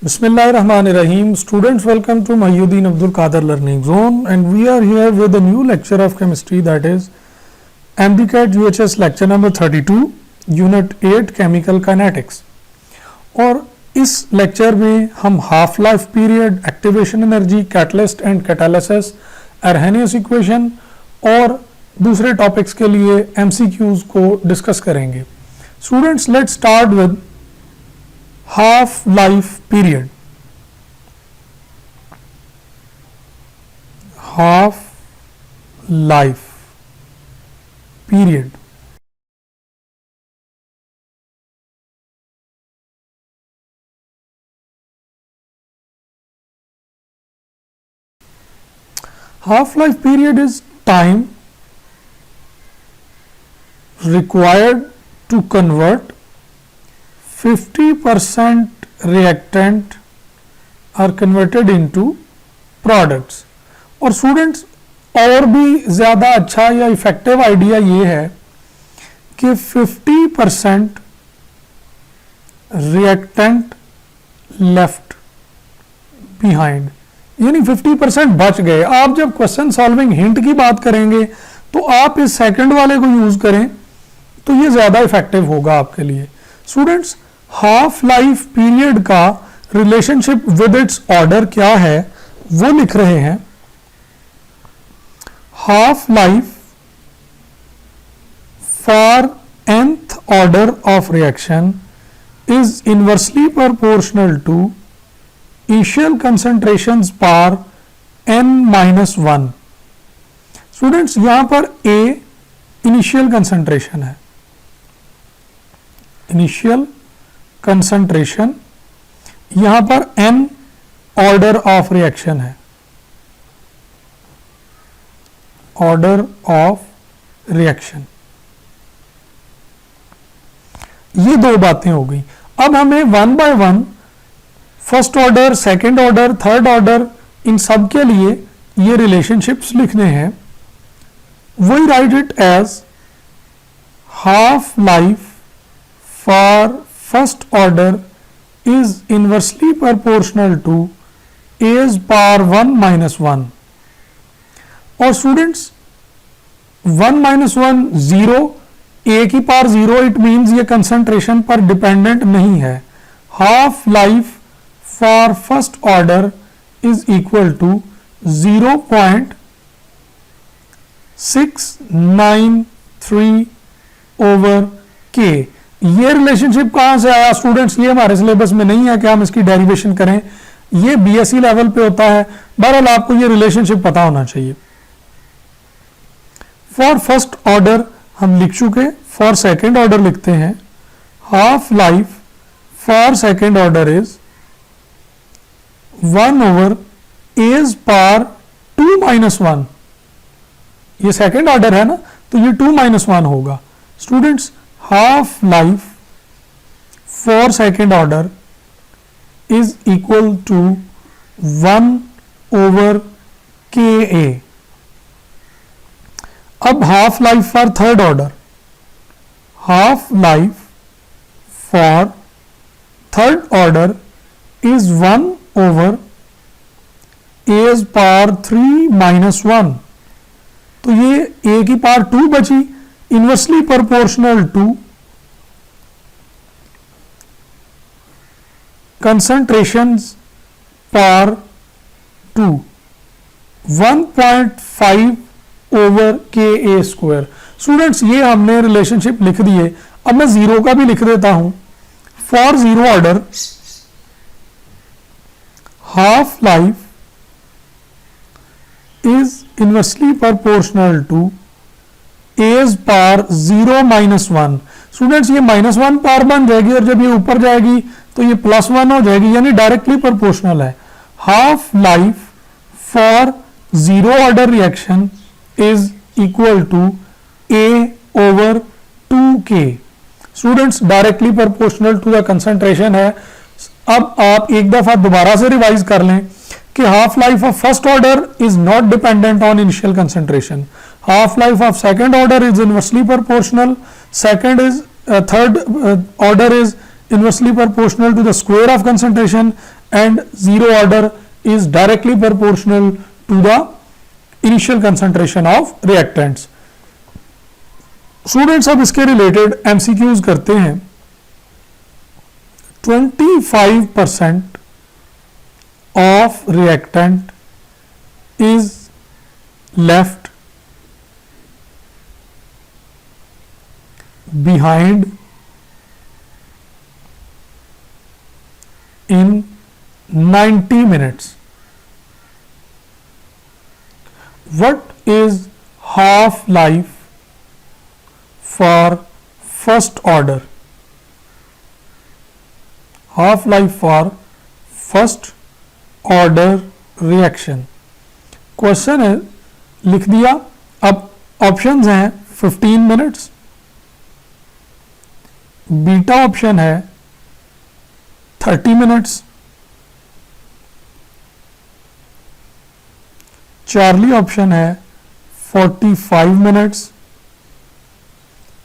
Bismillahirrahmanirrahim. Students, welcome to Mahyuddin Abdul Qadir Learning Zone, and we are here with a new lecture of chemistry, that is MBCAT UHS lecture number 32, Unit 8 Chemical Kinetics. और इस lecture में हम half life period, activation energy, catalyst and catalysis, Arrhenius equation और दूसरे topics के लिए MCQs को discuss करेंगे. Students, let's start with half life period. Half life period. Half life period is time required to convert 50% reactant are converted into products. और students, और भी ज़्यादा अच्छा या इफेक्टिव आइडिया ये है कि 50% रिएक्टेंट लेफ्ट बिहाइंड, यानी 50% बच गए. आप जब क्वेश्चन सॉल्विंग हिंट की बात करेंगे तो आप इस सेकंड वाले को यूज करें तो ये ज़्यादा इफेक्टिव होगा आपके लिए. स्टूडेंट्स, हाफ लाइफ पीरियड का रिलेशनशिप विद इट्स ऑर्डर क्या है वो लिख रहे हैं. Half life for nth order of reaction is inversely proportional to initial concentrations power n-1. Students, यहां पर A इनिशियल कंसंट्रेशन है, इनिशियल कंसंट्रेशन, यहां पर n ऑर्डर ऑफ रिएक्शन है, ऑर्डर ऑफ रिएक्शन. ये दो बातें हो गई. अब हमें one by one first order, second order, third order, इन सब के लिए ये रिलेशनशिप्स लिखने हैं. We write it as half life for first order is inversely proportional to A's power 1 minus 1. और स्टूडेंट्स, 1 minus 1 0, A की पावर 0, इट मीन्स ये concentration पर डिपेंडेंट नहीं है. Half life for first order is equal to 0.693 over K. ये relationship कहां से आया स्टूडेंट्स? ये हमारे सिलेबस में नहीं है कि हम इसकी डेरिवेशन करें, ये BSc लेवल पे होता है. बहरहाल आपको ये रिलेशनशिप पता होना चाहिए. फॉर फर्स्ट ऑर्डर हम लिख चुके, फॉर सेकेंड ऑर्डर लिखते हैं. Half life for second order is 1 over A's power 2 minus 1. ये सेकेंड ऑर्डर है ना, तो ये 2 minus 1 होगा. Students, half life for second order is equal to 1 over Ka. अब half life for third order, half life for third order is 1 over A's power 3 minus 1. तो ये A की पावर 2 बची, inversely proportional to concentrations per 2, 1.5 over Ka square. Students, ये हमने relationship लिख दी है. अब मैं जीरो का भी लिख देता हूं. For zero order half life is inversely proportional to A's power 0 minus 1. Students, ये -1 पावर बन जाएगी और जब ये ऊपर जाएगी तो ये +1 हो जाएगी, यानी डायरेक्टली प्रोपोर्शनल है. Half life for zero order reaction is equal to A over 2K. Students, directly proportional to the concentration है. अब आप एक दफा दोबारा से रिवाइज कर लें कि half life of first order is not dependent on initial concentration. Half life of second order is inversely proportional. Second is third order is inversely proportional to the square of concentration, and zero order is directly proportional to the initial concentration of reactants. Students अब इसके related MCQs करते हैं. 25% of reactant is left behind in 90 minutes. What is half life for first order? Half life for first order reaction. Question है, लिख दिया. अब options हैं 15 minutes, beta option है 30 मिनट्स, चार्ली ऑप्शन है 45 minutes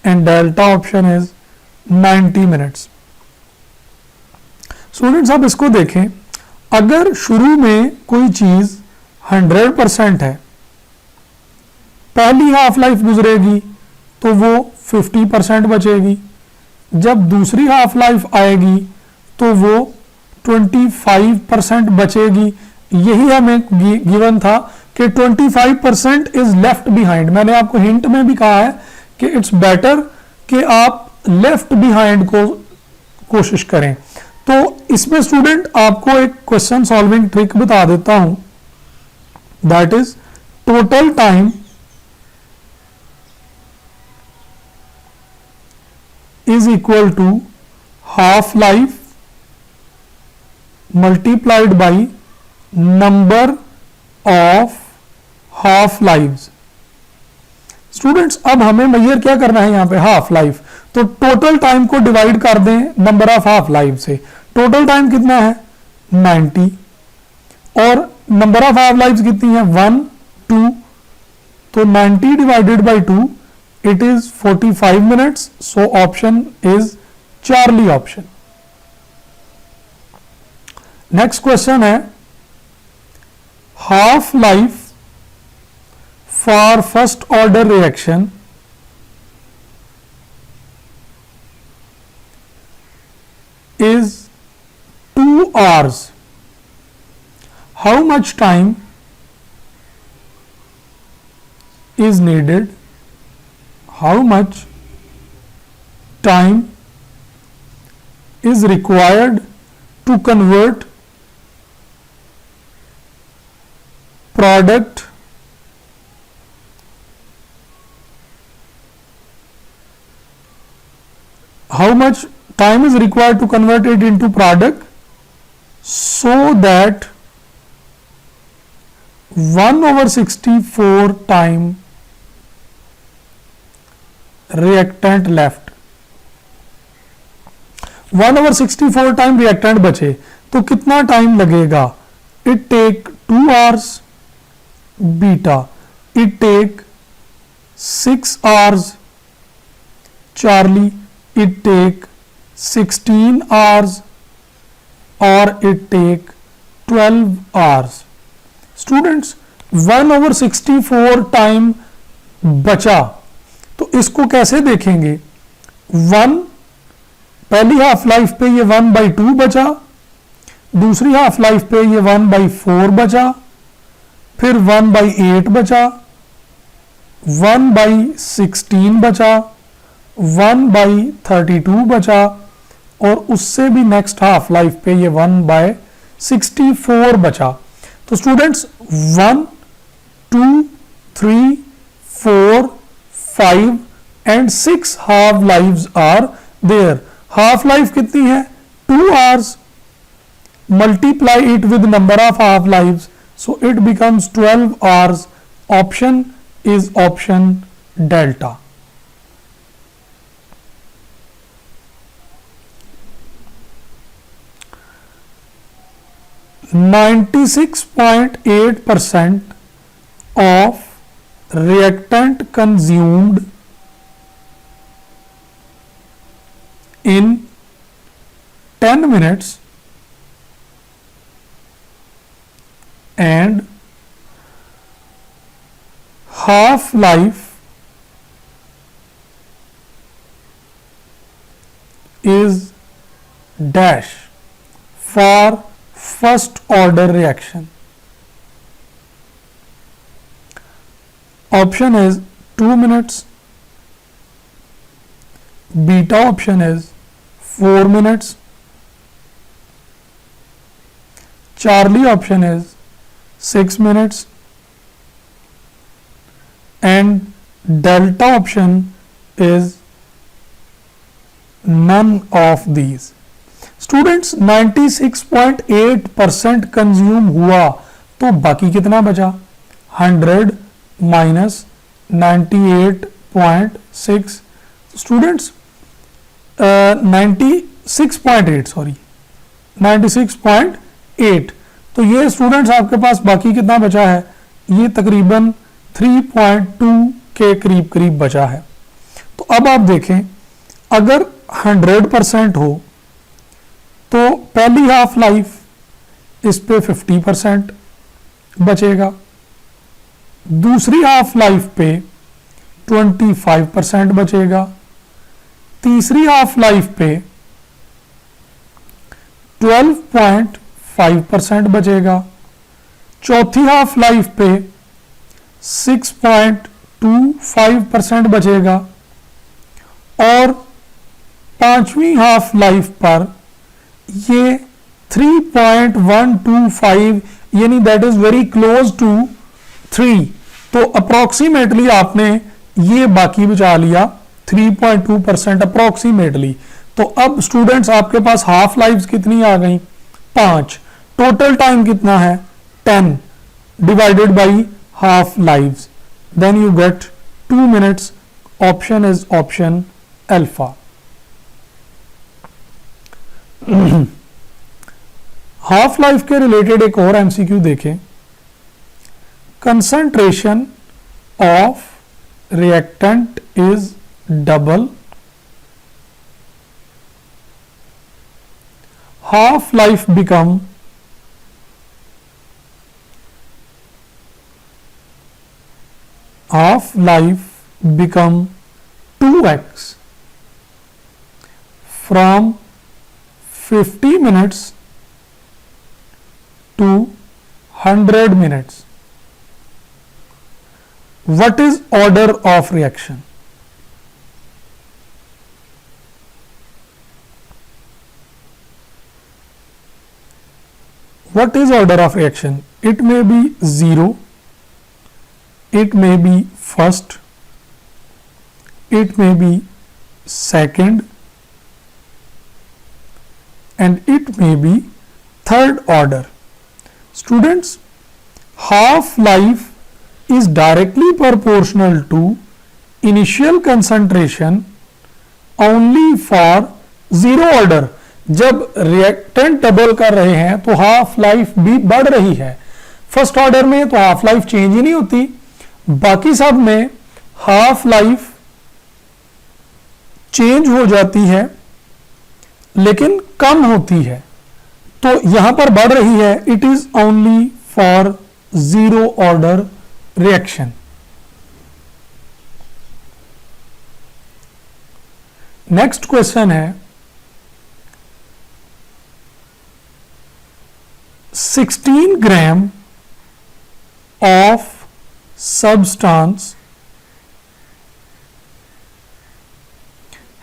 and delta option is 90 minutes. Students अब इसको देखें. अगर शुरू में कोई चीज 100% है, पहली हाफ लाइफ गुजरेगी तो वो 50% बचेगी. जब दूसरी हाफ लाइफ आएगी तो वो 25% बचेगी. यही हमें गिवन था कि 25% इज लेफ्ट बिहाइंड. मैंने आपको हिंट में भी कहा है कि इट्स बेटर कि आप लेफ्ट बिहाइंड को कोशिश करें. तो इसमें स्टूडेंट आपको एक क्वेश्चन सॉल्विंग ट्रिक बता देता हूं. That is total time is equal to half life multiplied by number of half lives. Students अब हमें मेजर क्या करना है यहां पे हाफ लाइफ. तो टोटल टाइम को डिवाइड कर दें नंबर ऑफ हाफ लाइफ से. टोटल टाइम कितना है 90 और नंबर ऑफ हाफ लाइफ कितनी है 1 2. तो 90 divided by 2 it is 45 minutes. So option is Charlie option. Next question है half life for first order reaction is 2 hours. How much time is needed? How much time is required to convert product how much time is required to convert it into product so that 1/64 time reactant left. 1/64 time reactant बचे तो कितना time लगेगा? It take 2 hours. Beta it take 6 hours. Charlie it take 16 hours और it take 12 hours. Students 1/64 time बचा तो इसको कैसे देखेंगे? 1 पहली हाफ लाइफ पे ये 1/2 बचा, दूसरी हाफ लाइफ पे ये 1/4 बचा, फिर 1/8 बचा, 1/16 बचा, 1/32 बचा और उससे भी नेक्स्ट हाफ लाइफ पे ये 1/64 बचा. तो students 1 2 3 4 5 and 6 half lives are there. Half life कितनी है 2 hours. Multiply it with number of half lives so it becomes 12 hours. Option is option delta. (96.8% of reactant consumed in 10 minutes and half life is dash for first order reaction. Option is 2 minutes, beta option is 4 minutes, Charlie option is 6 minutes, and delta option is none of these. Students 96.8% consume हुआ तो बाकी कितना बचा? 100 minus 98.6. Students 96.8 sorry 96.8. तो ये students आपके पास बाकी कितना बचा है? ये तकरीबन 3.2 के करीब करीब बचा है. तो अब आप देखें, अगर 100% हो तो पहली हाफ लाइफ इस पे 50% बचेगा, दूसरी हाफ लाइफ पे 25% बचेगा, तीसरी हाफ लाइफ पे 12.5% बचेगा, चौथी हाफ लाइफ पे 6.25% बचेगा और पांचवी हाफ लाइफ पर ये 3.125 यानी that is very close to 3. तो अप्रोक्सीमेटली आपने ये बाकी बचा लिया 3.2% अप्रोक्सीमेटली. तो अब स्टूडेंट्स आपके पास हाफ लाइफ्स कितनी आ गई? 5. टोटल टाइम कितना है? 10 divided by half lives, then you get 2 minutes. Option is option alpha. Half life के रिलेटेड एक और एमसीक्यू देखें. Concentration of reactant is double, half life become half life become 2x from 50 minutes to 100 minutes. What is order of reaction? What is order of reaction? It may be 0, it may be first, it may be second, and it may be third order. Students, half life is directly proportional to initial concentration only for zero order. जब reactant double कर रहे हैं तो half life भी बढ़ रही है. First order में तो हाफ लाइफ चेंज ही नहीं होती, बाकी सब में हाफ लाइफ चेंज हो जाती है लेकिन कम होती है. तो यहां पर बढ़ रही है. It is only for zero order reaction. Next question है 16 gram of substance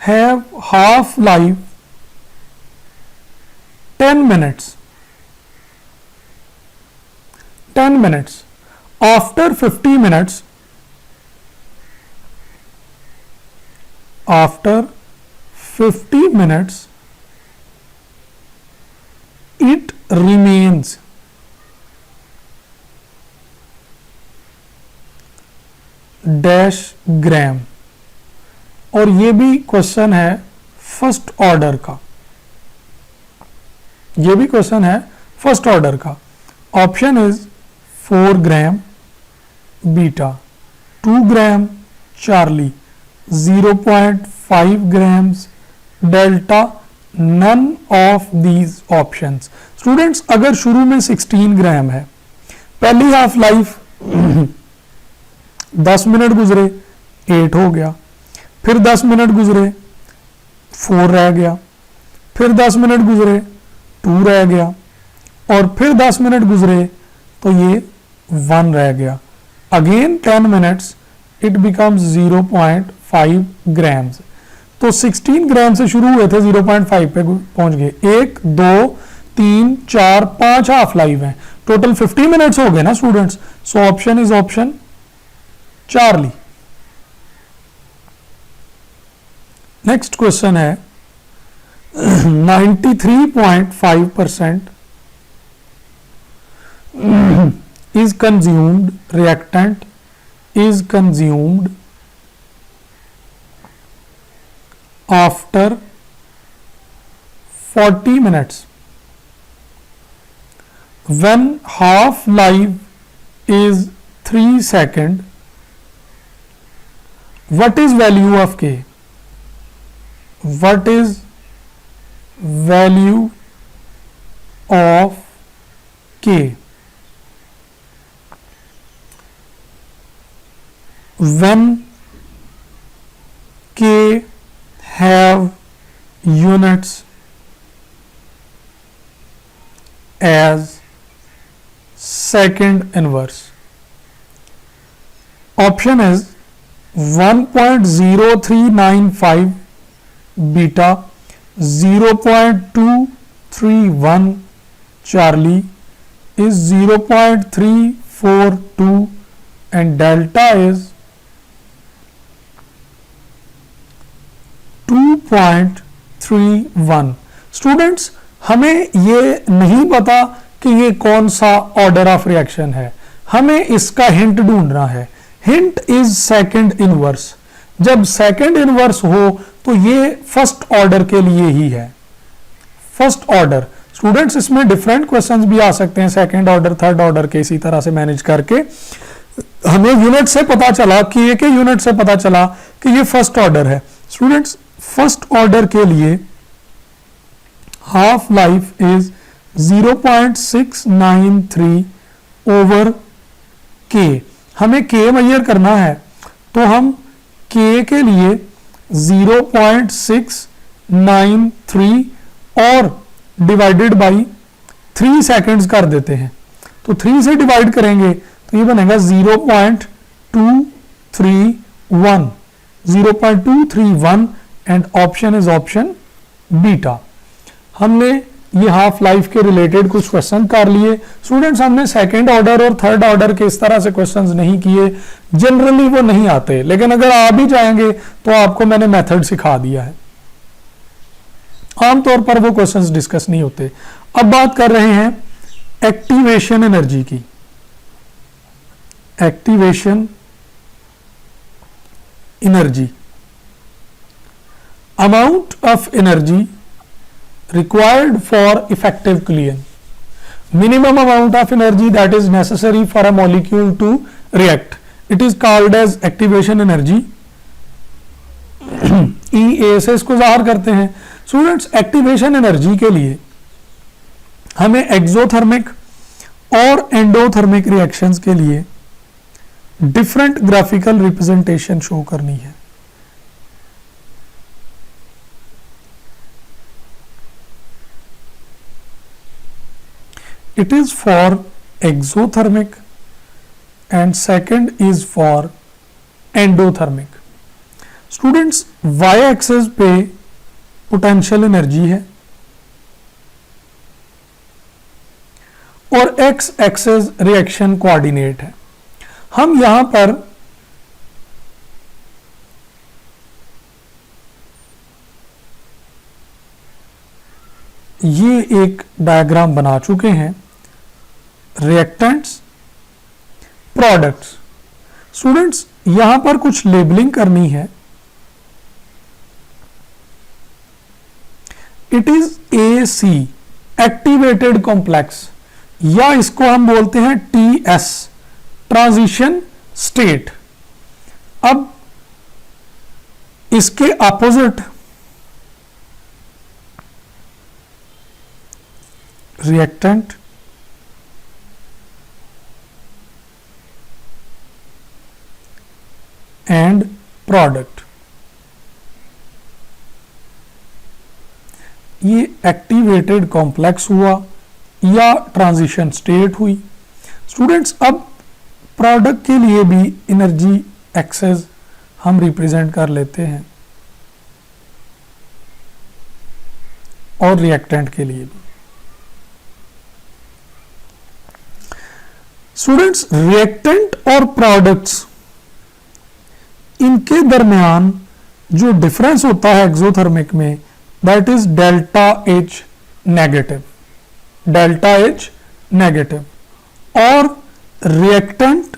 have half life 10 minutes. 10 minutes. After 50 minutes, after 50 minutes, it remains dash ग्राम. और ये भी क्वेश्चन है फर्स्ट ऑर्डर का. ये भी क्वेश्चन है फर्स्ट ऑर्डर का. Option is 4 gram beta, 2 gram Charlie, 0.5 grams delta, none of these options. Students अगर शुरू में 16 ग्राम है पहली हाफ लाइफ 10 मिनट गुजरे 8 हो गया, फिर 10 मिनट गुजरे 4 रह गया, फिर 10 मिनट गुजरे 2 रह गया, और फिर 10 मिनट गुजरे तो ये 1 रह गया। Again 10 minutes it becomes 0.5 grams. तो 16 ग्राम से शुरू हुए थे, 0.5 पे पहुंच गए। 1 2 3 4 5 हाफ लाइफ है, टोटल 50 मिनट्स हो गए ना students. So option is option Charlie. Next question है 93.5% is consumed reactant is consumed after 40 minutes when half life is 3 seconds. What is value of K? What is value of K? When K have units as second inverse. Option is 1.0395 beta, 0.231 Charlie is 0.342 and delta is 2.31। Students हमें ये नहीं पता कि ये कौन सा order of reaction है, हमें इसका हिंट ढूंढना है। Hint is second inverse. जब सेकंड इनवर्स हो तो ये फर्स्ट ऑर्डर के लिए ही है, फर्स्ट ऑर्डर। स्टूडेंट्स इसमें डिफरेंट क्वेश्चंस भी आ सकते हैं, सेकंड ऑर्डर थर्ड ऑर्डर के, इसी तरह से मैनेज करके हमें यूनिट से पता चला कि एक यूनिट से पता चला कि ये फर्स्ट ऑर्डर है। स्टूडेंट्स फर्स्ट ऑर्डर के लिए हाफ लाइफ इज 0.693 ओवर के। हमें के मेजर करना है तो हम के के लिए 0.693 और डिवाइडेड बाई 3 सेकेंड्स कर देते हैं। तो 3 से डिवाइड करेंगे तो ये बनेगा 0.231 and option is option beta. हमने ये हाफ लाइफ के रिलेटेड कुछ क्वेश्चन कर लिए। स्टूडेंट्स हमने सेकंड ऑर्डर और थर्ड ऑर्डर के इस तरह से क्वेश्चंस नहीं किए, जनरली वो नहीं आते, लेकिन अगर आ भी जाएंगे तो आपको मैंने मेथड सिखा दिया है, आमतौर पर वो क्वेश्चंस डिस्कस नहीं होते। अब बात कर रहे हैं एक्टिवेशन एनर्जी की। Activation energy, amount of energy required for effective cooling, minimum amount of energy that is necessary for a molecule to react, it is called as activation energy। EA से इसको ज़ाहिर करते हैं। स्टूडेंट्स एक्टिवेशन एनर्जी के लिए हमें exothermic और endothermic reactions के लिए डिफरेंट ग्राफिकल रिप्रेजेंटेशन शो करनी है। It is for exothermic and second is for endothermic। Students y axis पे पोटेंशियल एनर्जी है और x एक्सेस रिएक्शन कोऑर्डिनेट है। हम यहां पर ये एक डायग्राम बना चुके हैं, रिएक्टेंट्स प्रोडक्ट्स। स्टूडेंट्स यहां पर कुछ लेबलिंग करनी है। It is AC activated complex, या इसको हम बोलते हैं TS ट्रांजिशन स्टेट। अब इसके अपोजिट रिएक्टेंट एंड प्रोडक्ट। ये एक्टिवेटेड कॉम्प्लेक्स हुआ या ट्रांजिशन स्टेट हुई। स्टूडेंट्स, अब प्रोडक्ट के लिए भी एनर्जी एक्सेस हम रिप्रेजेंट कर लेते हैं और रिएक्टेंट के लिए भी। स्टूडेंट्स, रिएक्टेंट और प्रोडक्ट्स, इनके दरमियान जो डिफरेंस होता है एक्सोथर्मिक में, that is delta H negative, delta H negative. और रिएक्टेंट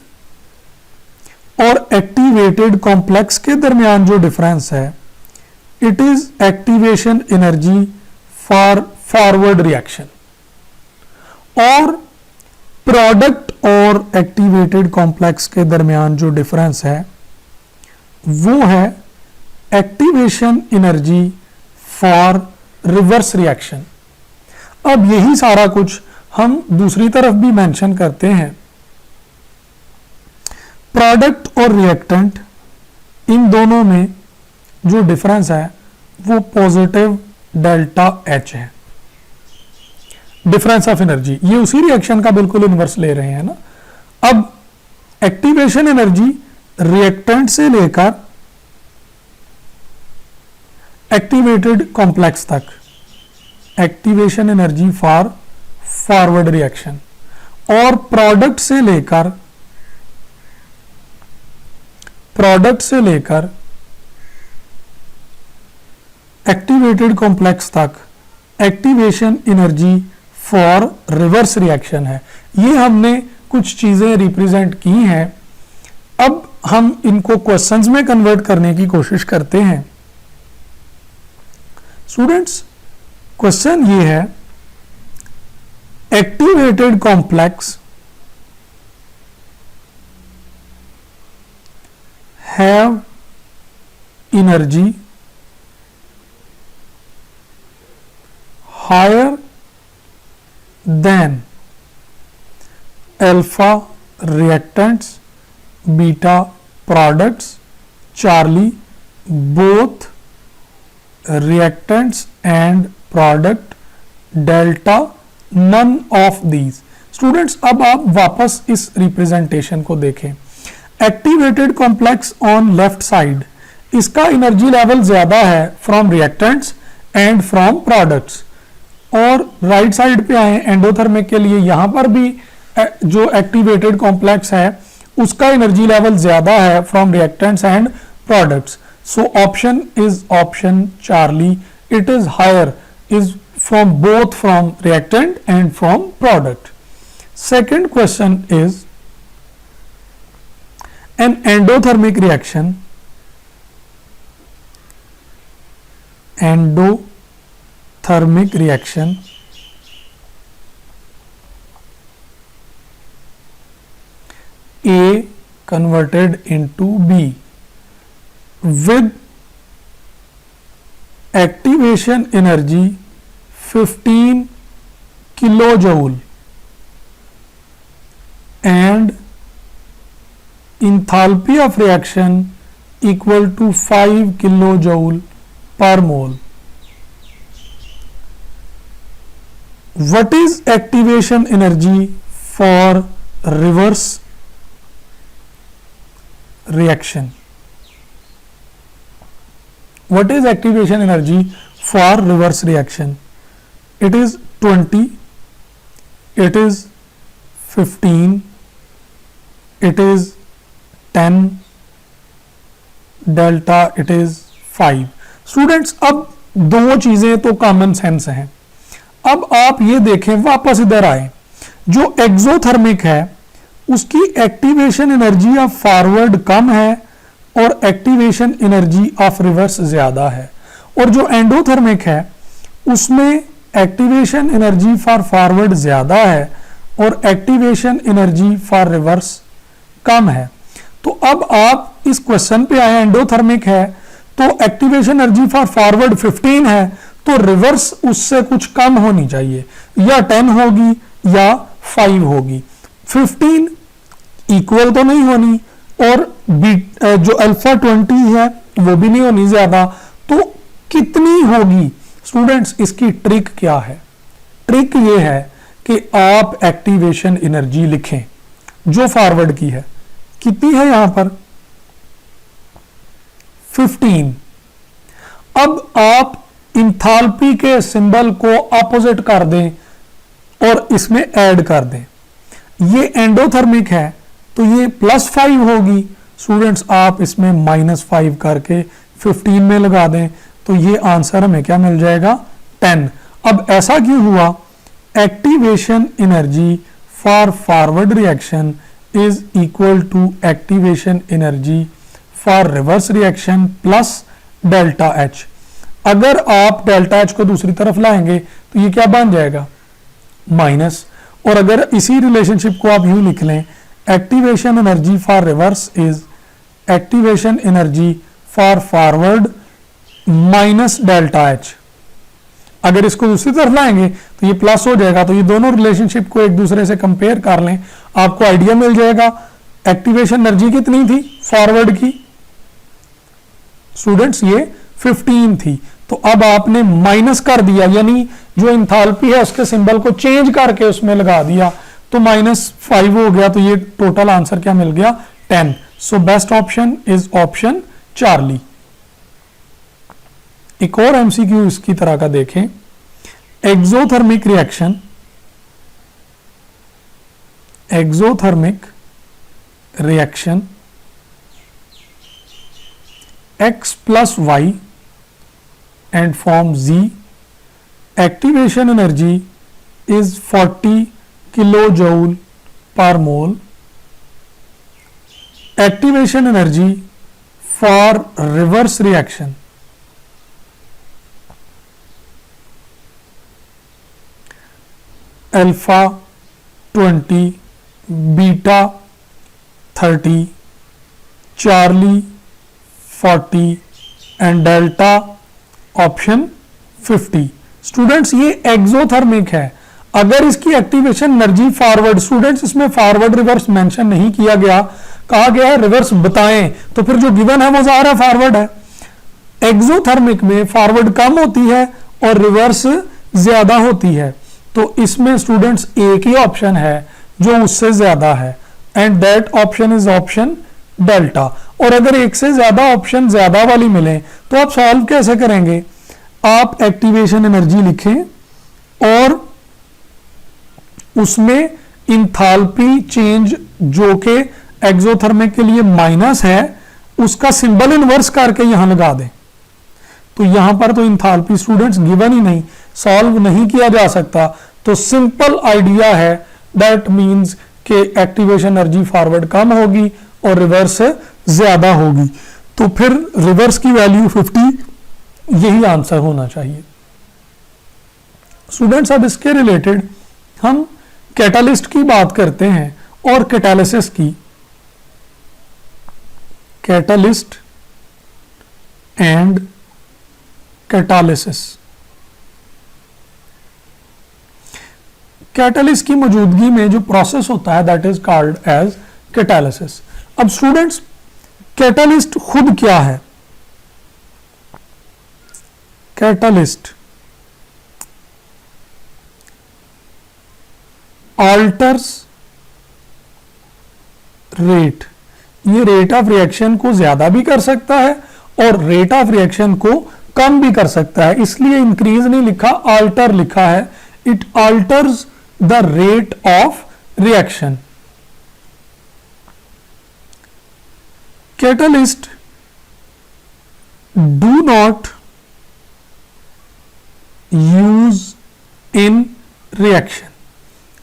और एक्टिवेटेड कॉम्प्लेक्स के दरमियान जो डिफरेंस है, it is activation energy for forward reaction. और प्रोडक्ट और एक्टिवेटेड कॉम्प्लेक्स के दरमियान जो डिफरेंस है वो है activation energy for reverse reaction. अब यही सारा कुछ हम दूसरी तरफ भी मेंशन करते हैं। प्रोडक्ट और रिएक्टेंट, इन दोनों में जो डिफरेंस है वो पॉजिटिव डेल्टा एच है, डिफरेंस ऑफ एनर्जी। ये उसी रिएक्शन का बिल्कुल इनवर्स ले रहे हैं ना। अब एक्टिवेशन एनर्जी रिएक्टेंट से लेकर एक्टिवेटेड कॉम्प्लेक्स तक, activation energy for forward reaction, और प्रोडक्ट से लेकर एक्टिवेटेड कॉम्प्लेक्स तक activation energy for reverse reaction है। ये हमने कुछ चीजें रिप्रेजेंट की हैं। अब हम इनको क्वेश्चंस में कन्वर्ट करने की कोशिश करते हैं। स्टूडेंट्स, क्वेश्चन ये है, activated complex have energy higher than alpha reactants, beta products, Charlie, both reactants and product, delta, none of these। Students, अब आप वापस इस रिप्रेजेंटेशन को देखें। Activated complex on left side, इसका एनर्जी लेवल ज्यादा है from reactants and from products. और राइट साइड पे आए एंडोथर्मिक के लिए, यहां पर भी जो एक्टिवेटेड कॉम्प्लेक्स है उसका एनर्जी लेवल ज्यादा है from reactants and products. So option is option Charlie, it is higher, is from both from reactant and from product. Second question is an endothermic reaction, endothermic reaction A converted into B with activation energy 15 kilojoule and enthalpy of reaction equal to 5 kilojoule per mole. What is activation energy for reverse reaction? What is activation energy for reverse reaction? It is 20, it is 15, it is 10, delta it is 5। Students, अब दो चीजें तो common sense हैं। अब आप ये देखें, वापस इधर आए, जो एक्सोथर्मिक है उसकी एक्टिवेशन एनर्जी ऑफ फॉरवर्ड कम है और एक्टिवेशन एनर्जी ऑफ रिवर्स ज्यादा है, और जो एंडोथर्मिक है उसमें एक्टिवेशन एनर्जी फॉर फॉरवर्ड ज्यादा है और एक्टिवेशन एनर्जी फॉर रिवर्स कम है। तो अब आप इस क्वेश्चन पे आए, एंडोथर्मिक है तो एक्टिवेशन एनर्जी फॉर फॉरवर्ड 15 है, तो रिवर्स उससे कुछ कम होनी चाहिए, या 10 होगी या 5 होगी। 15 इक्वल तो नहीं होनी और जो अल्फा 20 है वो भी नहीं होनी ज्यादा, तो कितनी होगी स्टूडेंट्स? इसकी ट्रिक क्या है? ट्रिक ये है कि आप एक्टिवेशन एनर्जी लिखें जो फॉरवर्ड की है। कितनी है यहां पर? 15। अब आप इंथाल्पी के सिंबल को अपोजिट कर दें और इसमें ऐड कर दें। ये एंडोथर्मिक है तो ये +5 होगी। स्टूडेंट्स आप इसमें -5 करके 15 में लगा दें तो ये आंसर हमें क्या मिल जाएगा? 10। अब ऐसा क्यों हुआ? Activation energy for forward reaction is equal to activation energy for reverse reaction plus delta H. अगर आप डेल्टा एच को दूसरी तरफ लाएंगे तो ये क्या बन जाएगा? माइनस। और अगर इसी रिलेशनशिप को आप यूं लिख लें, activation energy for reverse is activation energy for forward minus delta H. अगर इसको दूसरी तरफ लाएंगे तो ये प्लस हो जाएगा। तो ये दोनों रिलेशनशिप को एक दूसरे से कंपेयर कर लें, आपको आइडिया मिल जाएगा एक्टिवेशन एनर्जी कितनी थी फॉरवर्ड की। स्टूडेंट्स ये 15 थी, तो अब आपने माइनस कर दिया, यानी जो इंथाल्पी है उसके सिंबल को चेंज करके उसमें लगा दिया तो -5 हो गया। तो ये टोटल आंसर क्या मिल गया? 10। सो best option is option Charlie. एक और एमसीक्यू इसकी तरह का देखें, exothermic reaction, exothermic reaction X plus Y and form Z. Activation energy is 40 kilojoule per mole. Activation energy for reverse reaction alpha 20, beta 30, Charlie 40 and delta option 50। Students ये exothermic है। अगर इसकी एक्टिवेशन एनर्जी फॉरवर्ड, स्टूडेंट्स इसमें forward reverse mention नहीं किया गया, कहा गया है रिवर्स बताएं, तो फिर जो गिवन है वो ज़ाहिर है फॉरवर्ड है। एक्सोथर्मिक में फॉरवर्ड कम होती है और रिवर्स ज्यादा होती है, तो इसमें स्टूडेंट्स एक ही ऑप्शन है जो उससे ज्यादा है and that option is option delta. और अगर एक से ज्यादा ऑप्शन ज्यादा वाली मिले तो आप सॉल्व कैसे करेंगे? आप एक्टिवेशन एनर्जी लिखें और उसमें इंथाल्पी चेंज जो कि एक्सोथर्मिक के लिए माइनस है उसका सिंबल इनवर्स करके यहां लगा दें। तो यहां पर तो इंथाल्पी स्टूडेंट्स गिवन ही नहीं, सॉल्व नहीं किया जा सकता। तो सिंपल आइडिया है दैट मींस कि एक्टिवेशन एनर्जी फॉरवर्ड कम होगी और रिवर्स ज्यादा होगी, तो फिर रिवर्स की वैल्यू 50, यही आंसर होना चाहिए। स्टूडेंट्स अब इसके रिलेटेड हम कैटालिस्ट की बात करते हैं और कैटालिसिस की। Catalyst and catalysis. कैटालिस्ट की मौजूदगी में जो प्रोसेस होता है that is called as catalysis. अब स्टूडेंट्स कैटालिस्ट खुद क्या है? कैटालिस्ट ऑल्टर्स रेट, ये रेट ऑफ रिएक्शन को ज्यादा भी कर सकता है और रेट ऑफ रिएक्शन को कम भी कर सकता है, इसलिए इंक्रीज नहीं लिखा, ऑल्टर लिखा है। It alters the rate of reaction. Catalyst do not use in reaction.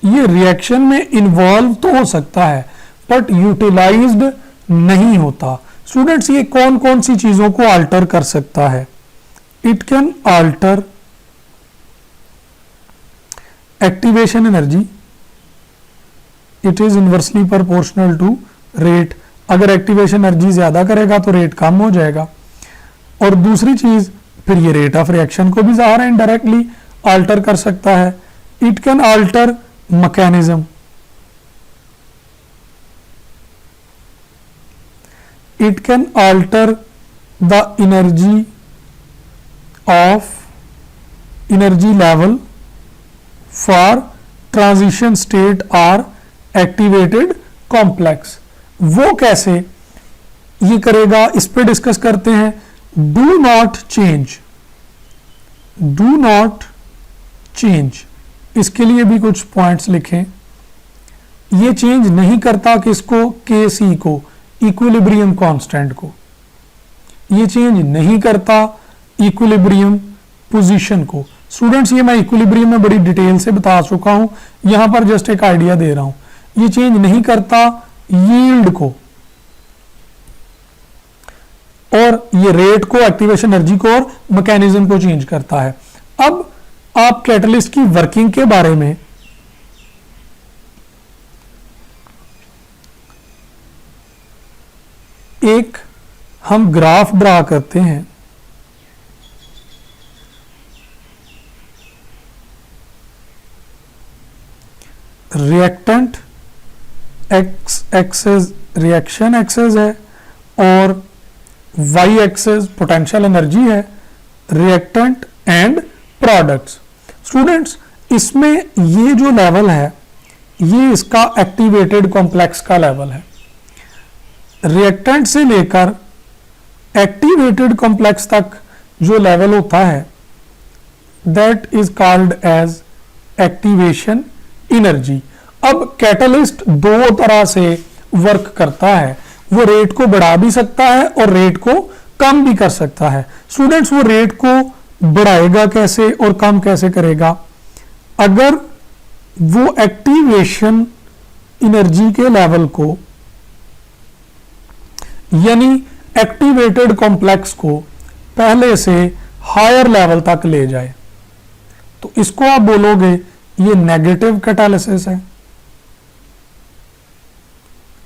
ये रिएक्शन में इन्वॉल्व तो हो सकता है बट यूटिलाइज्ड नहीं होता। स्टूडेंट्स ये कौन कौन सी चीजों को अल्टर कर सकता है? It can alter activation energy, it is inversely proportional to rate. अगर एक्टिवेशन एनर्जी ज्यादा करेगा तो रेट कम हो जाएगा। और दूसरी चीज फिर ये रेट ऑफ रिएक्शन को भी ज़ाहिर है इनडायरेक्टली अल्टर कर सकता है। It can alter mechanism, it can alter the energy level for transition state or activated complex। वो कैसे ये करेगा, इस पे डिस्कस करते हैं। डू नॉट चेंज, इसके लिए भी कुछ पॉइंट्स लिखें। ये चेंज नहीं करता किसको, के सी को, इक्विलिब्रियम कांस्टेंट को। ये चेंज नहीं करता इक्विलिब्रियम पोजीशन को। स्टूडेंट्स ये मैं इक्विलिब्रियम में बड़ी डिटेल से बता चुका हूं, यहां पर जस्ट एक आइडिया दे रहा हूं। ये चेंज नहीं करता यील्ड को, और ये रेट को, एक्टिवेशन एनर्जी को और मैकेनिज्म को चेंज करता है। अब आप कैटलिस्ट की वर्किंग के बारे में एक हम ग्राफ ड्रा करते हैं। Reactant X axis reaction axis है और वाई एक्सेस पोटेंशियल एनर्जी है, रिएक्टेंट एंड प्रोडक्ट्स। स्टूडेंट्स इसमें ये जो लेवल है ये इसका एक्टिवेटेड कॉम्प्लेक्स का लेवल है। रिएक्टेंट से लेकर एक्टिवेटेड कॉम्प्लेक्स तक जो लेवल होता है that is called as activation energy. अब कैटलिस्ट दो तरह से वर्क करता है, वो रेट को बढ़ा भी सकता है और रेट को कम भी कर सकता है। स्टूडेंट्स वो रेट को बढ़ाएगा कैसे और कम कैसे करेगा, अगर वो एक्टिवेशन एनर्जी के लेवल को यानी एक्टिवेटेड कॉम्प्लेक्स को पहले से हायर लेवल तक ले जाए तो इसको आप बोलोगे ये नेगेटिव कैटालिसिस है।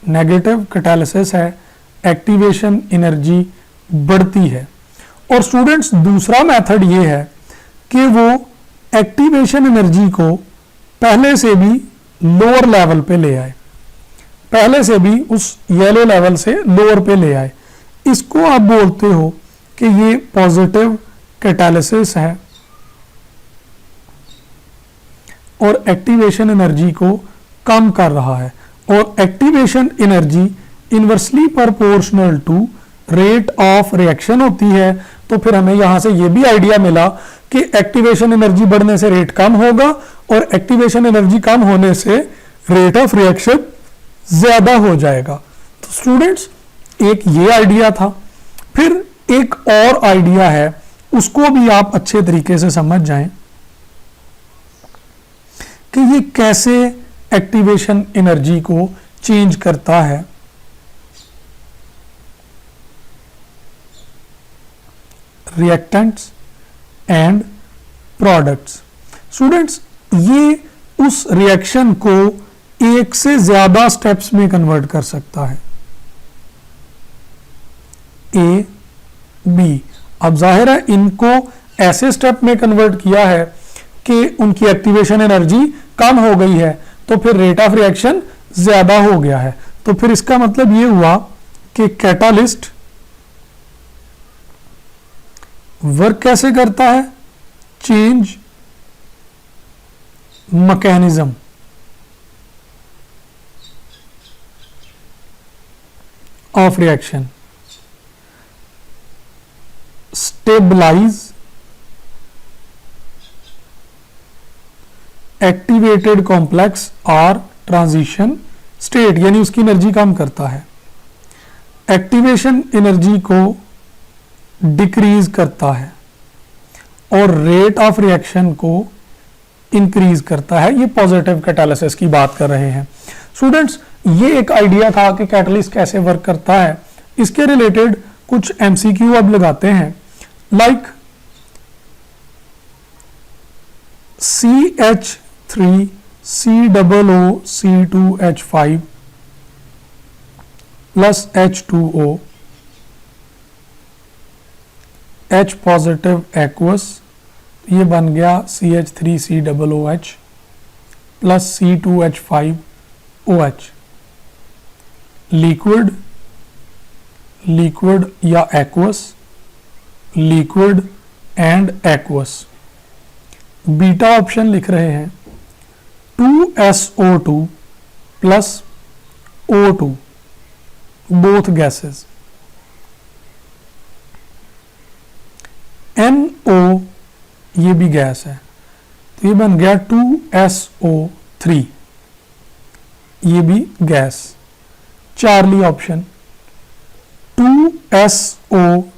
नेगेटिव कैटालिसिस है, एक्टिवेशन एनर्जी बढ़ती है। और स्टूडेंट्स दूसरा मेथड ये है कि वो एक्टिवेशन एनर्जी को पहले से भी लोअर लेवल पे ले आए, पहले से भी उस येलो लेवल से लोअर पे ले आए। इसको आप बोलते हो कि ये पॉजिटिव कैटालिसिस है और एक्टिवेशन एनर्जी को कम कर रहा है। और activation energy inversely proportional to rate of reaction होती है। तो फिर हमें यहां से ये भी आइडिया मिला कि एक्टिवेशन एनर्जी बढ़ने से रेट कम होगा और एक्टिवेशन एनर्जी कम होने से रेट ऑफ रिएक्शन ज्यादा हो जाएगा। तो स्टूडेंट्स एक ये आइडिया था। फिर एक और आइडिया है, उसको भी आप अच्छे तरीके से समझ जाएं कि ये कैसे एक्टिवेशन एनर्जी को चेंज करता है। Reactants and products. स्टूडेंट्स ये उस रिएक्शन को एक से ज्यादा स्टेप्स में कन्वर्ट कर सकता है, ए बी। अब जाहिर है इनको ऐसे स्टेप में कन्वर्ट किया है कि उनकी एक्टिवेशन एनर्जी कम हो गई है तो फिर रेट ऑफ रिएक्शन ज्यादा हो गया है। तो फिर इसका मतलब ये हुआ कि कैटालिस्ट वर्क कैसे करता है, change mechanism of reaction, stabilize activated complex और ट्रांजिशन स्टेट, यानी उसकी एनर्जी कम करता है, एक्टिवेशन एनर्जी को डिक्रीज करता है और रेट ऑफ रिएक्शन को इंक्रीज करता है। ये पॉजिटिव कैटालिसिस की बात कर रहे हैं। स्टूडेंट्स ये एक आइडिया था कि कैटलिस्ट कैसे वर्क करता है। इसके रिलेटेड कुछ एमसीक्यू अब लगाते हैं, like CH3COOC2H5 plus H2O, H positive aqueous, ये बन गया CH3COOH plus C2H5OH, liquid liquid या aqueous, liquid and aqueous. Beta option लिख रहे हैं 2SO2 plus O2 both gases. NO ये भी गैस है, तो ये बन गया 2SO3, ये भी gas. Charlie option 2SO2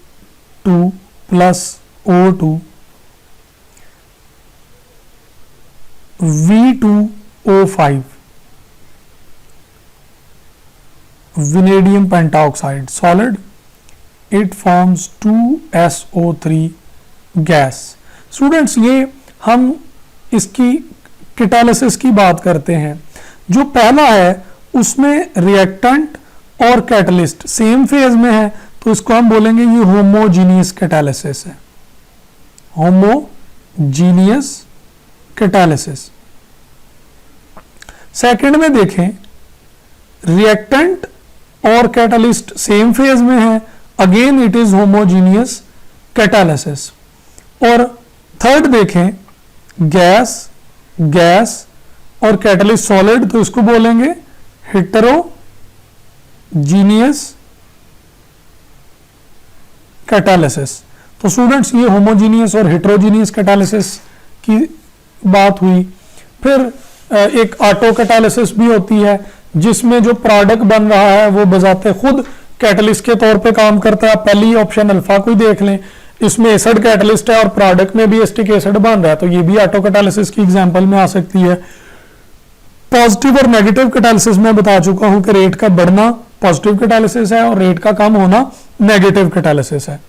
plus O2 V2O5 vanadium pentaoxide solid, it forms 2SO3 gas. Students ये हम इसकी कैटालिसिस की बात करते हैं। जो पहला है उसमें रिएक्टेंट और कैटलिस्ट सेम फेज में है, तो इसको हम बोलेंगे ये होमोजीनियस कैटालिसिस है, होमोजीनियस कैटालिसिस। सेकंड में देखें रिएक्टेंट और कैटलिस्ट सेम फेज में है, again it is homogeneous catalysis. और थर्ड देखें गैस, गैस और कैटलिस्ट सॉलिड, तो इसको बोलेंगे हेटेरोजीनियस कैटालिसिस। तो स्टूडेंट्स ये होमोजीनियस और हेटेरोजीनियस कैटालिसिस की बात हुई। फिर एक ऑटो कैटालिसिस भी होती है, जिसमें जो प्रोडक्ट बन रहा है वो बजाते खुद कैटलिस्ट के तौर पे काम करता है। पहली ऑप्शन अल्फा को ही देख लें, इसमें एसिड कैटलिस्ट है और प्रोडक्ट में भी एसिटिक एसिड बन रहा है, तो ये भी ऑटो कैटालिसिस की एग्जांपल में आ सकती है। पॉजिटिव और नेगेटिव कैटालिसिस में बता चुका हूं कि रेट का बढ़ना पॉजिटिव कैटालिसिस है और रेट का कम होना नेगेटिव कैटालिसिस है।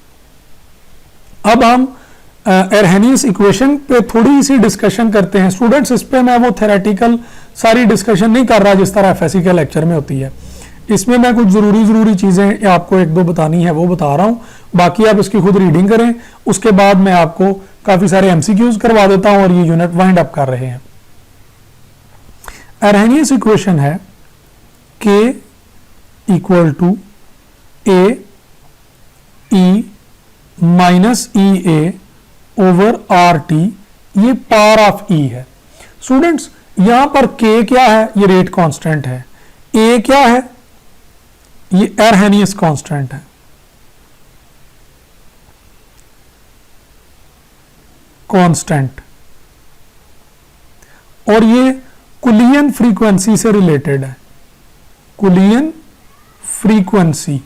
अब हम एरहेनियस इक्वेशन पे थोड़ी सी डिस्कशन करते हैं। स्टूडेंट्स इस पे मैं वो थेरेटिकल सारी डिस्कशन नहीं कर रहा जिस तरह एफएससी के लेक्चर में होती है। इसमें मैं कुछ जरूरी चीजें आपको एक दो बतानी है वो बता रहा हूं, बाकी आप इसकी खुद रीडिंग करें। उसके बाद मैं आपको काफी सारे एमसीक्यूज करवा देता हूं और ये यूनिट वाइंड अप कर रहे हैं। एरहेनियस इक्वेशन है K equal to A E minus EA over RT, ये पावर ऑफ E है। स्टूडेंट्स यहां पर K क्या है, ये रेट कांस्टेंट है। A क्या है, ये एरहेनियस कांस्टेंट है। कांस्टेंट, और ये कुलियन फ्रीक्वेंसी से रिलेटेड है, कुलियन फ्रीक्वेंसी।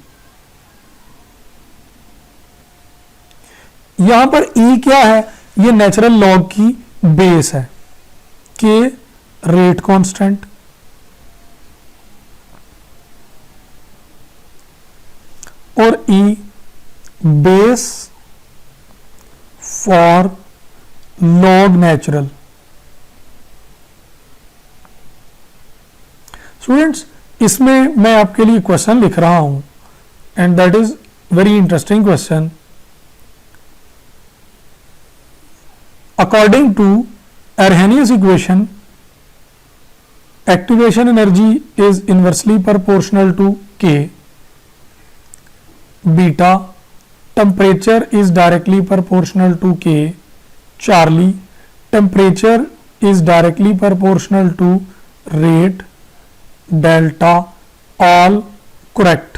यहां पर E क्या है, ये नेचुरल लॉग की बेस है। K रेट कांस्टेंट, और E base for log natural. Students इसमें मैं आपके लिए क्वेश्चन लिख रहा हूं and that is very interesting question. According to Arrhenius equation, activation energy is inversely proportional to K. Beta, temperature is directly proportional to K. Charlie, temperature is directly proportional to rate. Delta, all correct.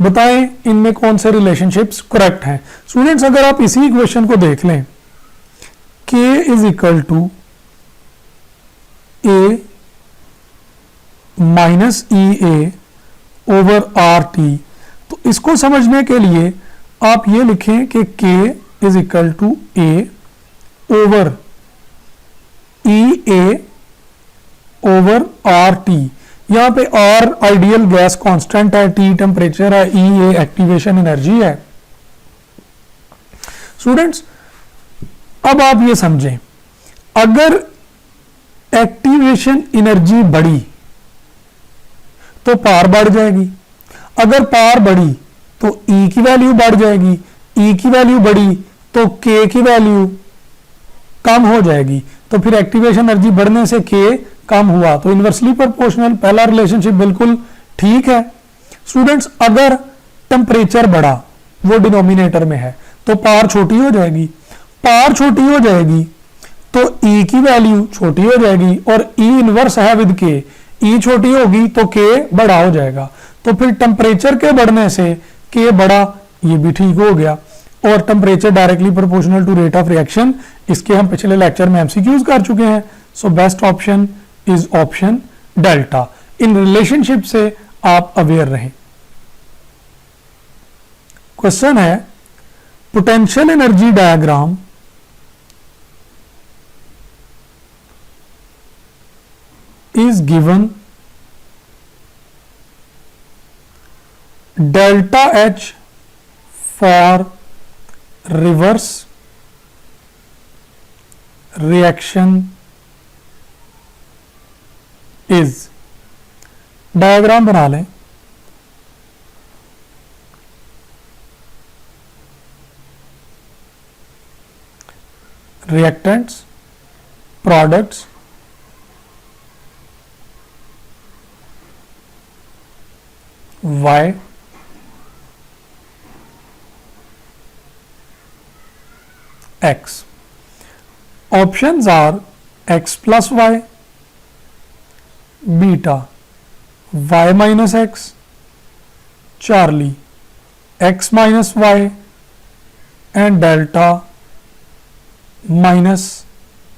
बताएं इनमें कौन से relationships correct हैं। Students अगर आप इसी equation को देख लें, K is equal to A minus EA over RT, तो इसको समझने के लिए आप ये लिखें कि K is equal to A over EA over RT। यहां पे R आइडियल गैस कांस्टेंट है, T टेम्परेचर है, EA एक्टिवेशन एनर्जी है। स्टूडेंट्स अब आप ये समझें, अगर एक्टिवेशन एनर्जी बढ़ी तो पावर बढ़ जाएगी, अगर पावर बढ़ी तो E की वैल्यू बढ़ जाएगी, E की वैल्यू बढ़ी तो K की वैल्यू कम हो जाएगी, तो फिर एक्टिवेशन एनर्जी बढ़ने से K कम हुआ, तो इनवर्सली प्रोपोर्शनल पहला रिलेशनशिप बिल्कुल ठीक है स्टूडेंट्स, अगर टेम्परेचर बढ़ा, वो डिनोमिनेटर में है, तो पावर छोटी हो जाएगी, पावर छोटी हो जाएगी तो E की वैल्यू छोटी हो जाएगी, और E इनवर्स है विद K, E छोटी होगी तो K बड़ा हो जाएगा, तो फिर टेम्परेचर के बढ़ने से K बड़ा, ये भी ठीक हो गया। और temperature directly proportional to rate of reaction, इसके हम पिछले लेक्चर में एमसीक्यूज कर चुके हैं। So best option is option delta. इन रिलेशनशिप से आप अवेयर रहें। क्वेश्चन है, potential energy diagram is given delta H for reverse reaction is, diagram बना लें। Reactants, products, y, x. Options are x plus y, beta, y minus x, Charlie, x minus y and delta minus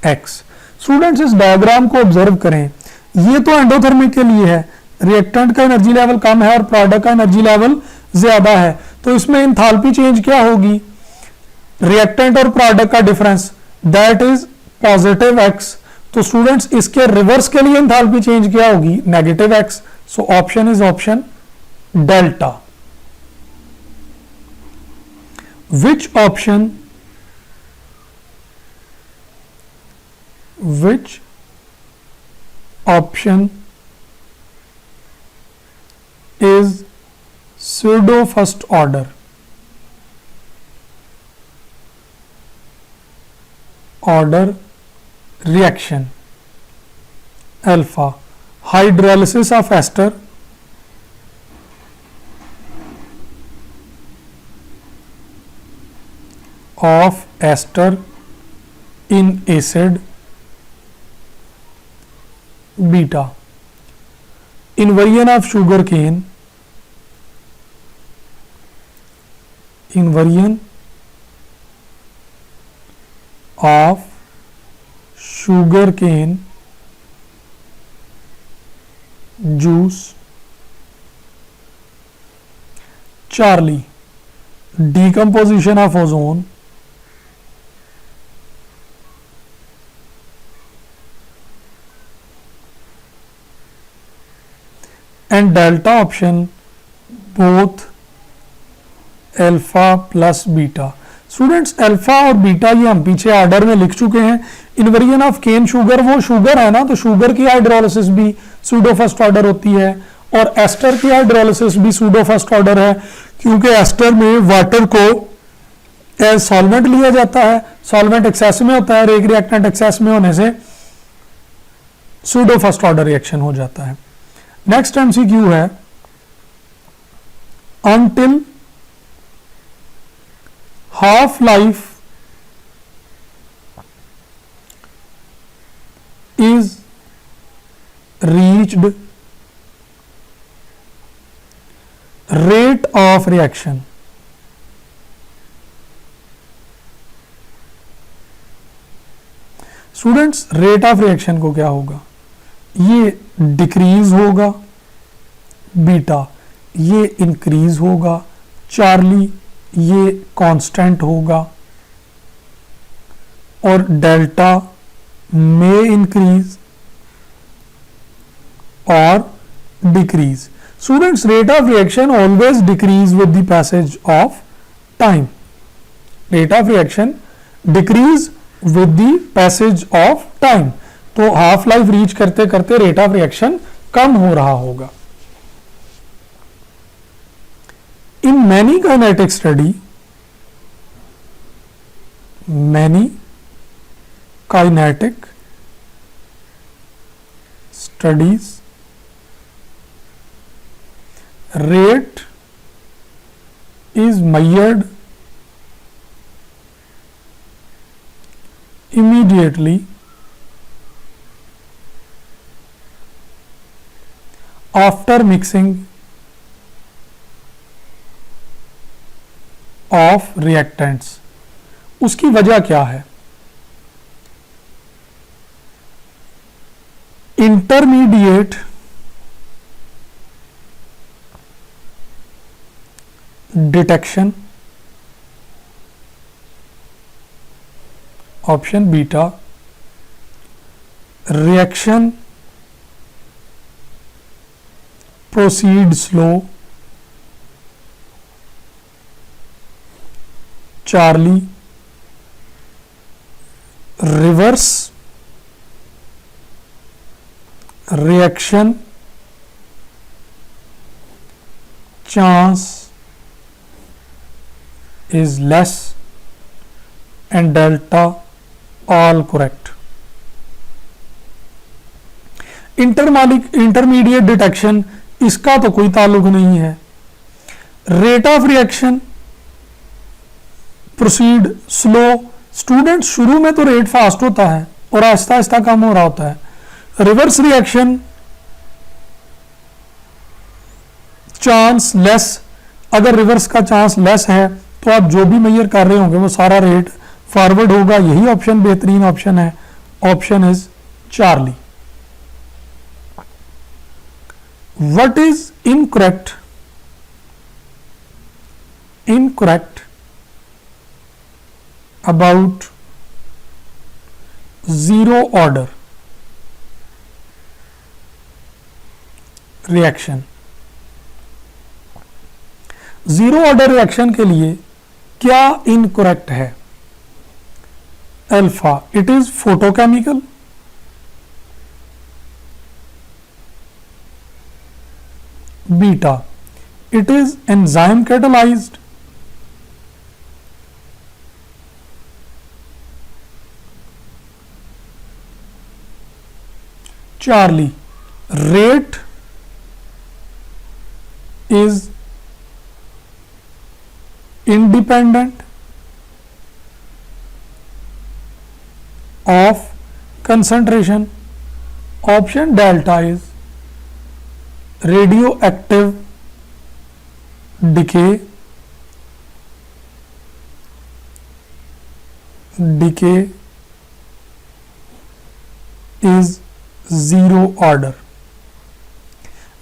x। Students इस diagram को observe करें, ये तो endothermic के लिए है, रिएक्टेंट का एनर्जी लेवल कम है और प्रोडक्ट का एनर्जी लेवल ज्यादा है, तो इसमें इंथाल्पी चेंज क्या होगी, रिएक्टेंट और प्रोडक्ट का difference, that is positive x। तो स्टूडेंट्स इसके रिवर्स के लिए इंथाल्पी चेंज क्या होगी, negative x। So option is option delta. Which option is pseudo first order? Reaction. Alpha, hydrolysis of ester, in acid. Beta, inversion of sugarcane, juice. Charlie, decomposition of ozone, and delta option both alpha plus beta. Students alpha और beta ये हम पीछे order में लिख चुके हैं। Inversion of cane sugar, वो sugar है ना, तो शुगर की हाइड्रोलिसिस भी सूडो फर्स्ट ऑर्डर होती है, और एस्टर की हाइड्रोलिसिस भी सूडो फर्स्ट ऑर्डर है, क्योंकि एस्टर में वाटर को एज सॉल्वेंट लिया जाता है, सॉल्वेंट एक्सेस में होता है, एक रिएक्टेंट एक्सेस में होने से सूडो फर्स्ट ऑर्डर रिएक्शन हो जाता है। नेक्स्ट एमसीक्यू है, until half life is reached, rate of reaction. Students rate of reaction को क्या होगा, ये डिक्रीज होगा, बीटा ये इंक्रीज होगा, चार्ली ये कांस्टेंट होगा, और डेल्टा में इंक्रीज और decrease. Students rate of reaction always decrease with the passage of time, rate of reaction decrease with the passage of time, तो हाफ लाइफ रीच करते करते रेट ऑफ रिएक्शन कम हो रहा होगा। In many kinetic study, many kinetic studies, rate is measured immediately after mixing of reactants. उसकी वजह क्या है? Intermediate detection, option beta, reaction proceed slow, Charlie, reverse reaction chance is less, and delta all correct. Intermediate detection, इसका तो कोई ताल्लुक नहीं है. Rate of reaction proceed slow, student शुरू में तो रेट फास्ट होता है और आहिस्ता आहिस्ता कम हो रहा होता है. रिवर्स रिएक्शन चांस लेस, अगर रिवर्स का चांस लेस है तो आप जो भी मेजर कर रहे होंगे वो सारा रेट फॉरवर्ड होगा. यही ऑप्शन बेहतरीन ऑप्शन है. Option is Charlie. What is incorrect? Incorrect about zero order reaction. Zero order reaction के लिए क्या इनकरेक्ट है? Alpha, it is photochemical. Beta, it is enzyme catalysed. Charlie, rate is independent of concentration. Option delta is radioactive decay. Decay is zero order.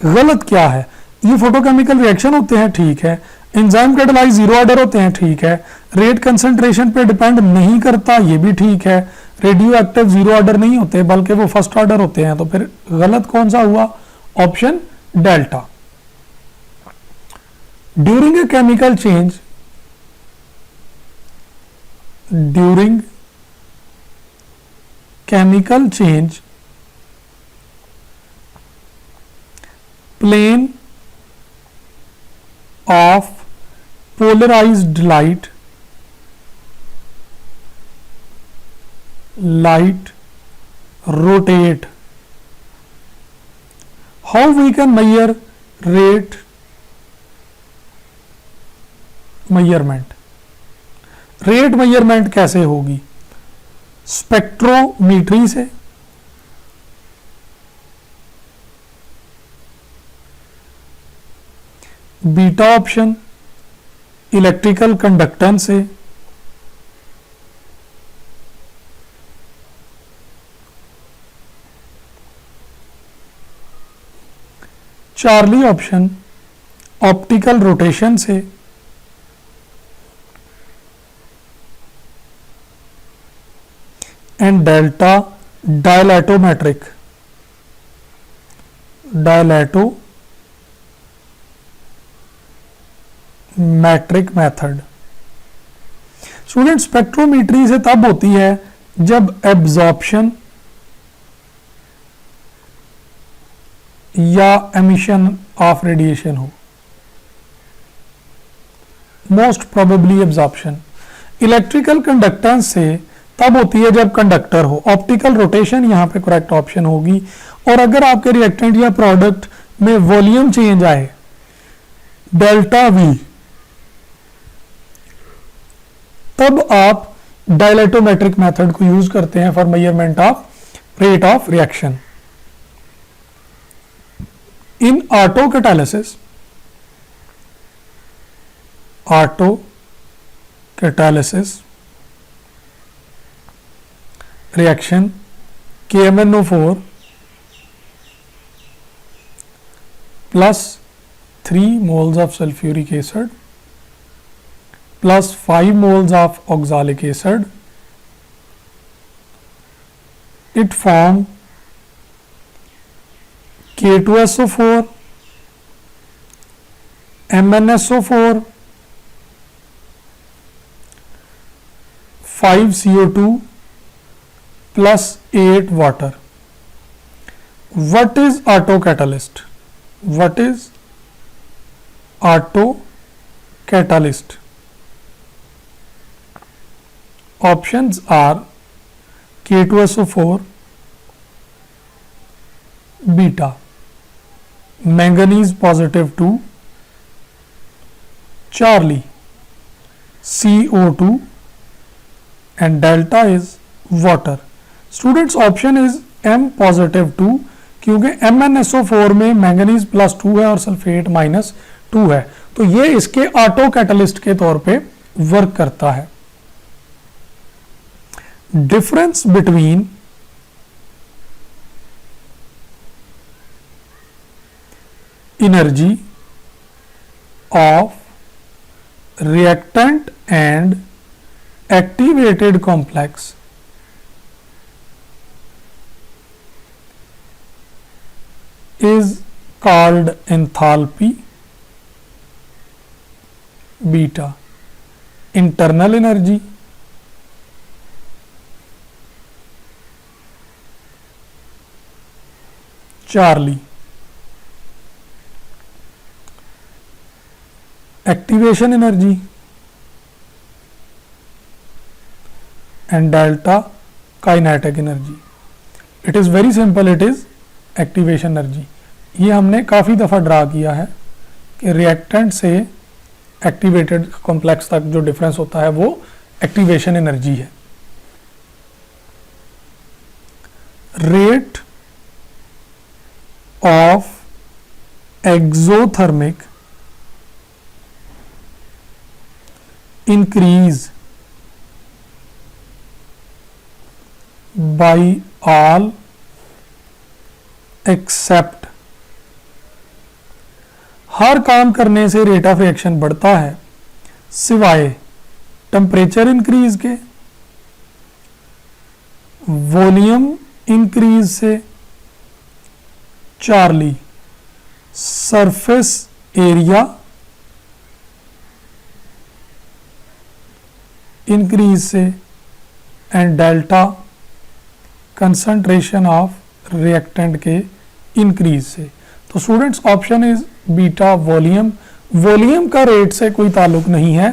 गलत क्या है? ये photochemical reaction होते हैं, ठीक है. एंजाइम कैटालाइज जीरो ऑर्डर होते हैं, ठीक है. रेट कंसंट्रेशन पे डिपेंड नहीं करता, ये भी ठीक है. रेडियो एक्टिव जीरो ऑर्डर नहीं होते बल्कि वो फर्स्ट ऑर्डर होते हैं. तो फिर गलत कौन सा हुआ? Option delta. During a chemical change, during chemical change plane of polarized light rotate. How we can measure rate measurement? Rate measurement कैसे होगी? स्पेक्ट्रोमीट्री से, बीटा ऑप्शन इलेक्ट्रिकल कंडक्टेंस से, चार्ली ऑप्शन ऑप्टिकल रोटेशन से, and delta dilatometric method. Student spectrometry से तब होती है जब एब्जॉर्प्शन या एमिशन ऑफ रेडिएशन हो. Most probably absorption. Electrical conductance से तब होती है जब कंडक्टर हो. ऑप्टिकल रोटेशन यहां पे करेक्ट ऑप्शन होगी. और अगर आपके रिएक्टेंट या प्रोडक्ट में वॉल्यूम चेंज आए डेल्टा वी, तब आप डायलेटोमेट्रिक मेथड को यूज करते हैं for measurement of rate of reaction. In auto catalysis, reaction KMnO4 plus 3 moles of sulfuric acid plus 5 moles of oxalic acid, it form K2SO4, MnSO4, 5 CO2 plus 8 water. What is autocatalyst? What is autocatalyst? Options are K2SO4, beta, manganese positive 2, Charlie, CO2, and delta is water. Students, option is M positive 2, क्योंकि MnSO4 में manganese plus 2 है और sulphate minus 2 है, तो ये इसके auto catalyst के तौर पे वर्क करता है। Difference between energy of reactant and activated complex is called enthalpy, beta, internal energy, Charlie, activation energy, and delta kinetic energy. It is very simple, it is activation energy. ये हमने काफ़ी दफ़ा draw किया है कि reactant से activated complex तक जो डिफरेंस होता है वो एक्टिवेशन एनर्जी है। Rate of exothermic increase by all except, हर काम करने से रेट ऑफ रिएक्शन बढ़ता है सिवाय टेम्परेचर इंक्रीज के, वॉल्यूम इंक्रीज से, चार्ली सरफेस एरिया इंक्रीज से, and delta concentration of reactant के इंक्रीज से। तो students, option is beta, volume. Volume का रेट से कोई ताल्लुक नहीं है,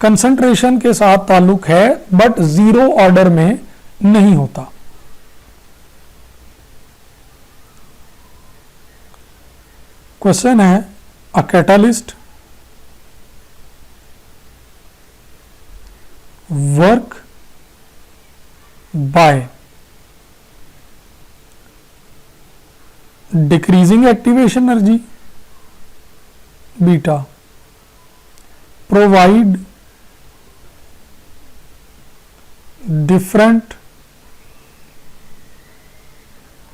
कंसंट्रेशन के साथ ताल्लुक है, बट जीरो ऑर्डर में नहीं होता। क्वेश्चन है, अ catalyst work by decreasing activation energy, beta, provide different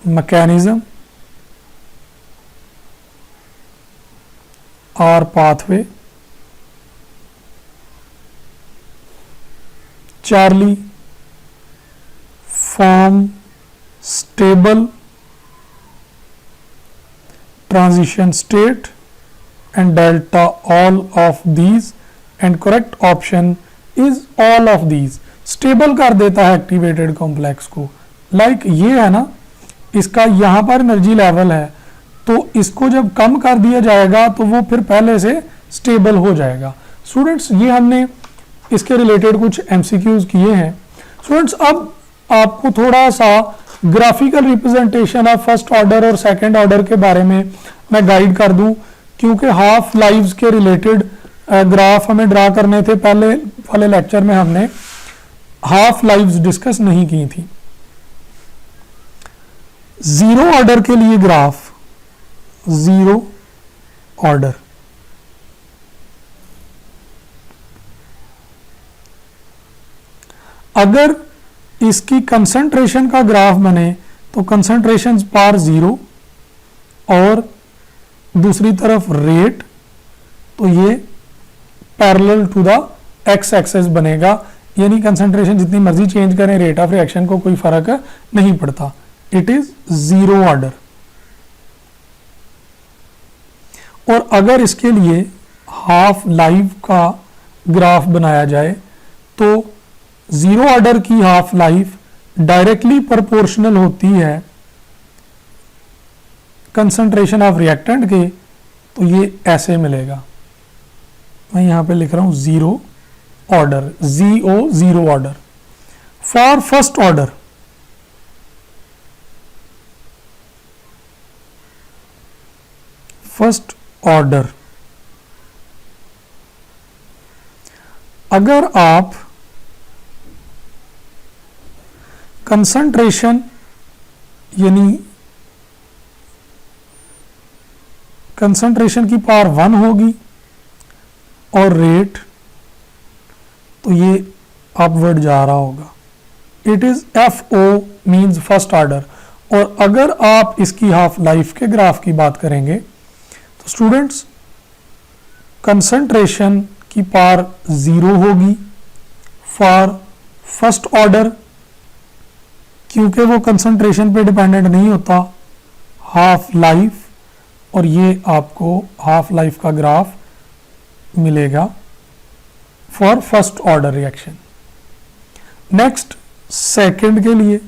mechanism or pathway, Charlie, form stable transition state, and delta all of these, and correct option is all of these. Stable कर देता है activated complex को, like ये है ना, इसका यहाँ पर एनर्जी लेवल है, तो इसको जब कम कर दिया जाएगा तो वो फिर पहले से स्टेबल हो जाएगा। स्टूडेंट्स, ये हमने इसके रिलेटेड कुछ एमसीक्यूज किए हैं। स्टूडेंट्स, अब आपको थोड़ा सा graphical representation of first order और सेकंड ऑर्डर के बारे में मैं गाइड कर दूं क्योंकि हाफ लाइव्स के रिलेटेड ग्राफ हमें ड्रा करने थे, पहले वाले लेक्चर में हमने हाफ लाइव्स डिस्कस नहीं की थी। जीरो ऑर्डर के लिए ग्राफ, जीरो ऑर्डर, अगर इसकी कंसंट्रेशन का ग्राफ बने तो कंसंट्रेशन पार जीरो और दूसरी तरफ रेट, तो ये parallel to the X axis बनेगा, यानी कंसंट्रेशन जितनी मर्जी चेंज करें रेट ऑफ रिएक्शन को कोई फर्क नहीं पड़ता। It is zero order. और अगर इसके लिए हाफ लाइफ का ग्राफ बनाया जाए तो जीरो ऑर्डर की हाफ लाइफ डायरेक्टली प्रोपोर्शनल होती है कंसंट्रेशन ऑफ रिएक्टेंट के, तो ये ऐसे मिलेगा। मैं यहां पे लिख रहा हूं zero order, Jio zero order. For first order, first order अगर आप कंसंट्रेशन यानी कंसंट्रेशन की पावर 1 होगी और रेट, तो ये अपवर्ड जा रहा होगा। It is F O means first order. और अगर आप इसकी हाफ लाइफ के ग्राफ की बात करेंगे तो स्टूडेंट्स कंसंट्रेशन की पावर 0 होगी फॉर फर्स्ट ऑर्डर, क्योंकि वो कंसंट्रेशन पे डिपेंडेंट नहीं होता, हाफ लाइफ, और ये आपको हाफ लाइफ का ग्राफ मिलेगा for first order reaction. Next second के लिए,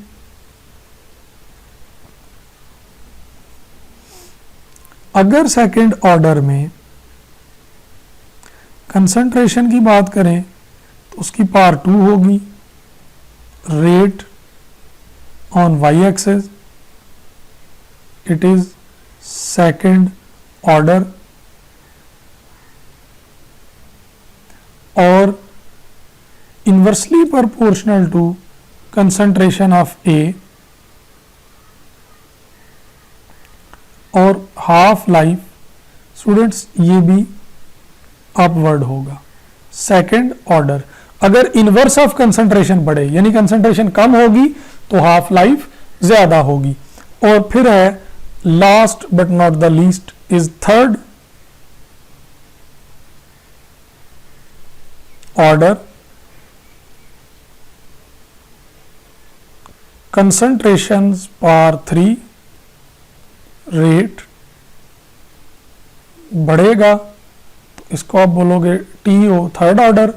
अगर सेकंड ऑर्डर में कंसंट्रेशन की बात करें तो उसकी पावर 2 होगी, rate on Y axis, it is second order, और inversely proportional to concentration of A, और हाफ लाइफ स्टूडेंट्स ये भी अपवर्ड होगा। सेकंड ऑर्डर अगर इनवर्स ऑफ कंसंट्रेशन बढ़े यानी कंसंट्रेशन कम होगी तो हाफ लाइफ ज्यादा होगी। और फिर है last but not the least is third order. Concentration power 3 rate बढ़ेगा तो इसको आप बोलोगे टीओ थर्ड ऑर्डर,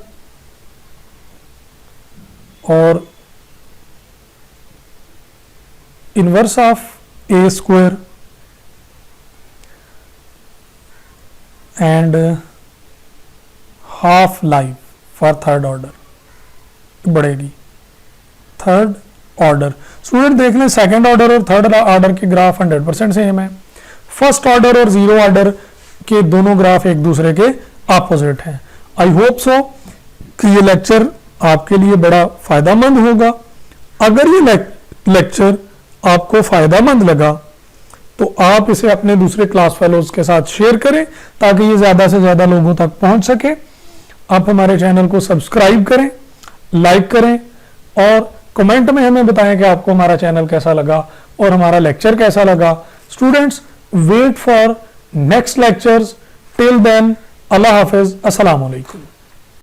और inverse of A square and half life for third order बढ़ेगी। थर्ड ऑर्डर स्टूडेंट देख लें, सेकंड ऑर्डर और थर्ड ऑर्डर के ग्राफ 100% सेम है। फर्स्ट ऑर्डर और जीरो ऑर्डर के दोनों ग्राफ एक दूसरे के ऑपोजिट हैं। आई होप सो कि ये लेक्चर आपके लिए बड़ा फायदामंद होगा। अगर ये लेक्चर आपको फायदामंद लगा तो आप इसे अपने दूसरे क्लास फेलोज के साथ शेयर करें ताकि ये ज्यादा से ज्यादा लोगों तक पहुंच सके। आप हमारे चैनल को सब्सक्राइब करें, लाइक करें और कमेंट में हमें बताएं कि आपको हमारा चैनल कैसा लगा और हमारा लेक्चर कैसा लगा। Students wait for next lectures. Till then अल्लाह हाफिज, अस्सलाम वालेकुम।